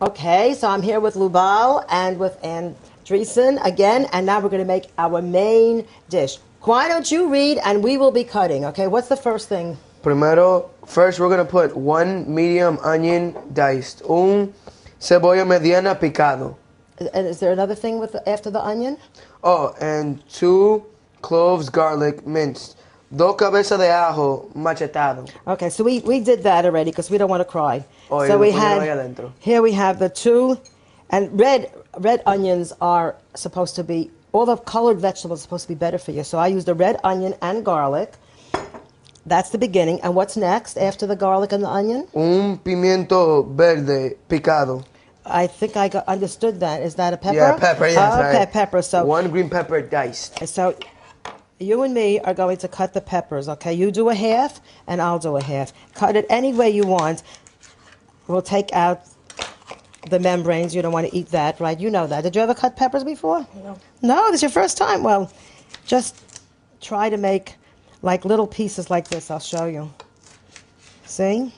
Okay, so I'm here with Lubal and with Andreessen again, and now we're going to make our main dish. Why don't you read and we will be cutting, okay? What's the first thing? First we're going to put 1 medium onion diced, un cebolla mediana picado. And is there another thing after the onion? Oh, and 2 cloves garlic minced. 2 cabezas de ajo machetado. Okay, so we did that already because we don't want to cry. Oh, so here we have the 2, and red onions are supposed to be, all the colored vegetables are supposed to be better for you. So I used the red onion and garlic. That's the beginning. And what's next after the garlic and the onion? Un pimiento verde picado. I think I understood that. Is that a pepper? Yeah, pepper, yes. Oh, okay, pepper. So 1 green pepper diced. So you and me are going to cut the peppers, okay? You do a half, and I'll do a half. Cut it any way you want. We'll take out the membranes. You don't want to eat that, right? You know that. Did you ever cut peppers before? No. No? This is your first time? Well, just try to make like little pieces like this. I'll show you. See?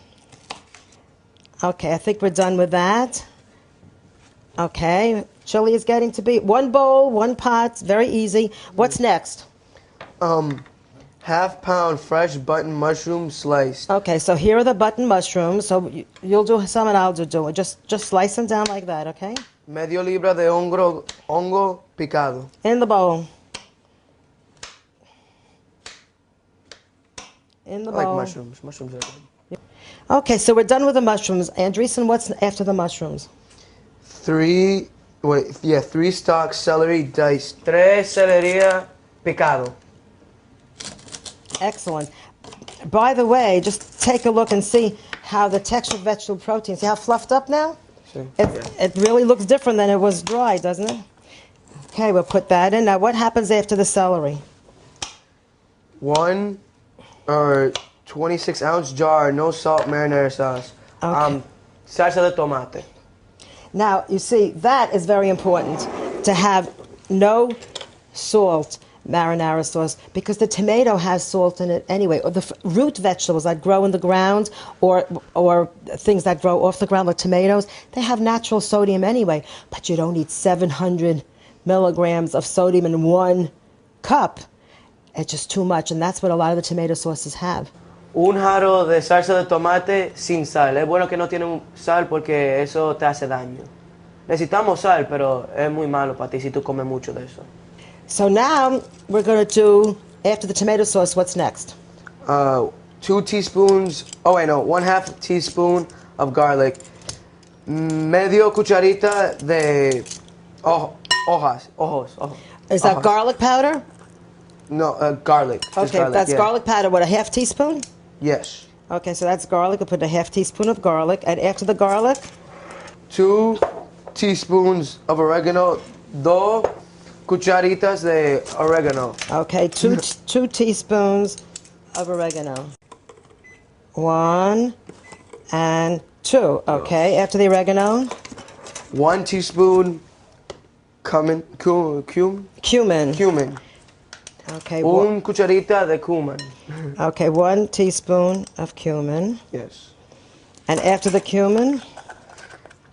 Okay, I think we're done with that. Okay, chili is getting to be 1 bowl, 1 pot, very easy. What's next? Half pound fresh button mushroom sliced. Okay, so here are the button mushrooms. So you'll do some and I'll do it. Just slice them down like that, okay? Medio libra de hongo picado. In the bowl. In the bowl. I like mushrooms. Mushrooms are good. Okay, so we're done with the mushrooms. Andreessen, what's after the mushrooms? 3 stalks celery diced. 3 celeria picado. Excellent. By the way, just take a look and see how the textured vegetable protein, see how fluffed up now? Sure. It really looks different than it was dry, doesn't it? Okay, we'll put that in. Now, what happens after the celery? 1 or 26-ounce jar, no salt marinara sauce. Okay. Salsa de tomate. Now, you see, that is very important, to have no salt marinara sauce, because the tomato has salt in it anyway, or the root vegetables that grow in the ground, or things that grow off the ground like tomatoes, they have natural sodium anyway, but you don't need 700 milligrams of sodium in 1 cup. It's just too much, and that's what a lot of the tomato sauces have. Un jarro de salsa de tomate sin sal. Es bueno que no tiene sal porque eso te hace daño. Necesitamos sal, pero es muy malo para ti si tú comes mucho de eso. So now we're going to do, after the tomato sauce, what's next? 2 teaspoons, 1/2 teaspoon of garlic. Medio cucharita de ojos. Is that garlic powder? No, garlic. Okay, garlic, that's garlic powder. What, a half teaspoon? Yes. Okay, so that's garlic. We'll put a half teaspoon of garlic. And after the garlic? 2 teaspoons of oregano. 2 cucharitas de oregano. Okay, 2 teaspoons of oregano. 1 and 2. Okay, after the oregano? 1 teaspoon cumin. Okay. Un cucharita de cumin. Okay, 1 teaspoon of cumin. Yes. And after the cumin?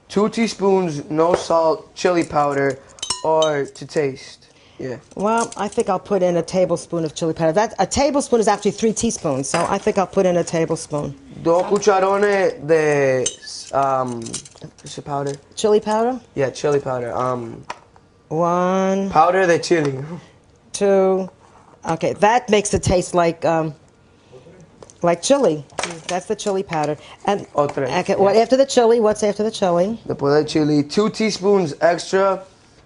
2 teaspoons no salt chili powder or to taste. Yeah. Well, I think I'll put in a tablespoon of chili powder. A tablespoon is actually 3 teaspoons, so I think I'll put in a tablespoon. 2 cucharones de powder. Chili powder? Yeah, chili powder. 1. Powder de chili. 2. Okay, that makes it taste like chili. That's the chili powder. And okay, what after the chili? What's after the chili? Después del chili, 2 teaspoons extra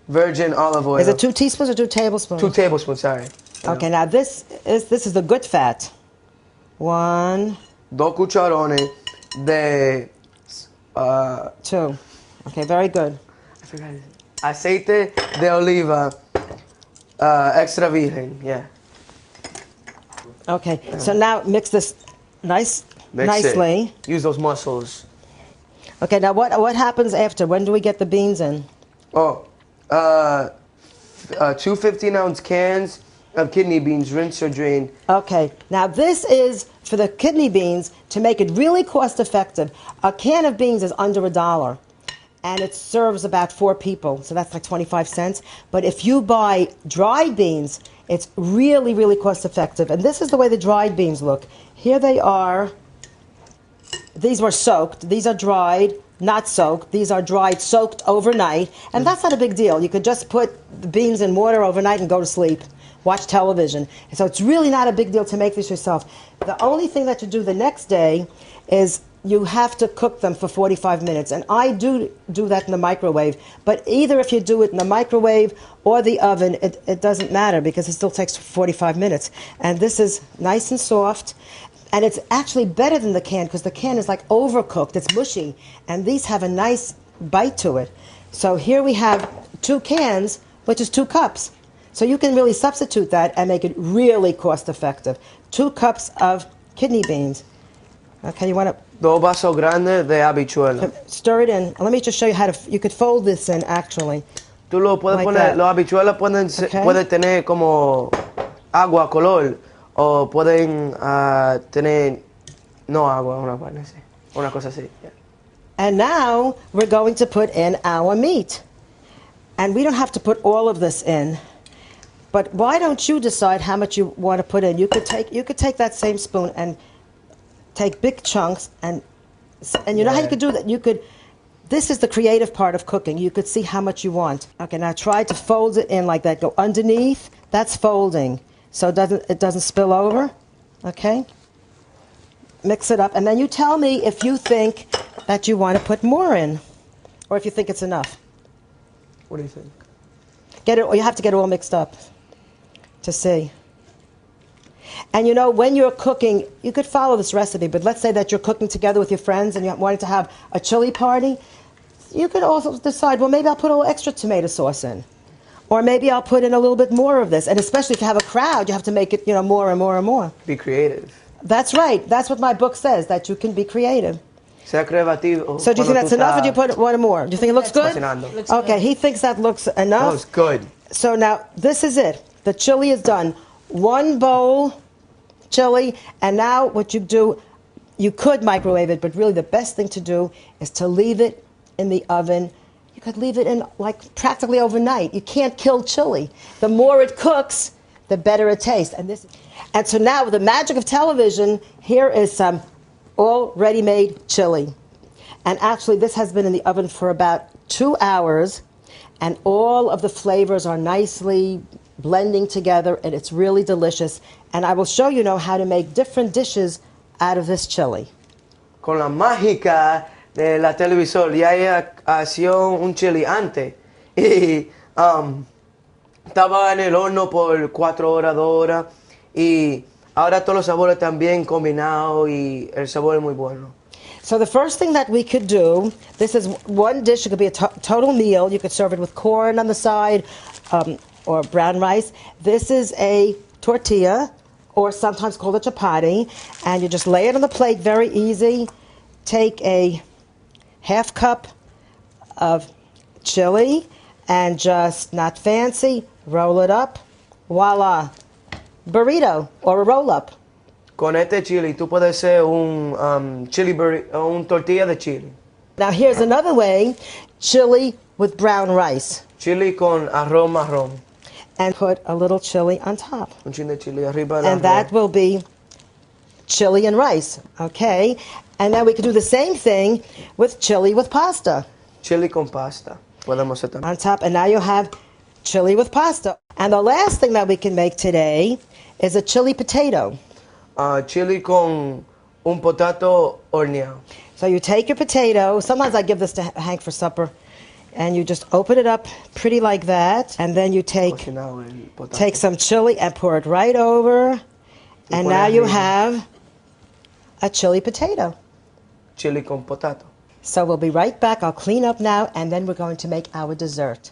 virgin olive oil. Is it 2 teaspoons or 2 tablespoons? 2 tablespoons, sorry. Okay, now this is the good fat. 1. 2 cucharones de 2. Okay, very good. I forgot it. Aceite de oliva extra virgen. Yeah. Okay, so now mix this nicely. Use those muscles. Okay, now what happens after? When do we get the beans in? 2 15-ounce cans of kidney beans, rinsed or drained. Okay, now this is for the kidney beans to make it really cost effective. A can of beans is under $1. and it serves about 4 people, so that's like 25 cents. But if you buy dried beans, it's really, really cost effective. And this is the way the dried beans look. Here they are. These were soaked. These are dried, not soaked. These are dried, soaked overnight. And that's not a big deal. You could just put the beans in water overnight and go to sleep, watch television. And so it's really not a big deal to make this yourself. The only thing that you do the next day is you have to cook them for 45 minutes. And I do that in the microwave. But either if you do it in the microwave or the oven, it doesn't matter because it still takes 45 minutes. And this is nice and soft. And it's actually better than the can because the can is like overcooked. It's mushy. And these have a nice bite to it. So here we have 2 cans, which is 2 cups. So you can really substitute that and make it really cost effective. 2 cups of kidney beans. Okay, you want to... 2 vasos grandes de habichuela. Stir it in. Let me just show you how to... You could fold this in, actually. Tú lo puedes Like poner... that. Los habichuelas pueden tener como agua, color. O pueden tener... No agua, una cosa así. Yeah. And now we're going to put in our meat. And we don't have to put all of this in. But why don't you decide how much you want to put in? You could take that same spoon and take big chunks and you know how you could do that? This is the creative part of cooking. You could see how much you want. Okay, now try to fold it in like that. Go underneath. That's folding. So it doesn't spill over. Okay? Mix it up. And then you tell me if you think that you want to put more in. Or if you think it's enough. What do you think? You have to get it all mixed up to see. And you know, when you're cooking, you could follow this recipe, but let's say that you're cooking together with your friends and you wanted to have a chili party, you could also decide, well, maybe I'll put a little extra tomato sauce in. Or maybe I'll put in a little bit more of this. And especially if you have a crowd, you have to make it, more and more and more. Be creative. That's right. That's what my book says, that you can be creative. Sea creativo. So do you think that's enough, or do you put one more? Do you think it looks good? Okay, he thinks that looks enough. That was good. So now, this is it. The chili is done. 1 bowl chili, and now what you do, you could microwave it, but really the best thing to do is to leave it in the oven. You could leave it in like practically overnight. You can't kill chili. The more it cooks, the better it tastes. And so now, with the magic of television, here is some all ready-made chili. And actually, this has been in the oven for about 2 hours, and all of the flavors are nicely blending together, and it's really delicious. And I will show you now how to make different dishes out of this chili. Con la mágica de la televisor, ya ella hacía un chili antes y estaba en el horno por 4 horas, 2 horas y ahora todos los sabores están bien combinados y el sabor es muy bueno. So the first thing that we could do, this is one dish, it could be a total meal. You could serve it with corn on the side or brown rice. This is a tortilla, or sometimes called a chapati, and you just lay it on the plate, very easy. Take a half cup of chili and just, not fancy, roll it up. Voila. Burrito or a roll-up. Con este chili, tú puedes hacer un tortilla de chili. Now here's another way, chili with brown rice. Chili con arroz marrón. And put a little chili on top. Un chin de chili arriba del And arroz. that will be chili and rice, okay? And then we could do the same thing with chili with pasta. Chili con pasta. Podemos hacer también. On top, and now you have chili with pasta. And the last thing that we can make today is a chili potato. Chili con un potato horneado. So you take your potato, sometimes I give this to Hank for supper, and you just open it up pretty like that, and then you take some chili and pour it right over, and now you have a chili potato. Chili con potato. So we'll be right back. I'll clean up now, and then we're going to make our dessert.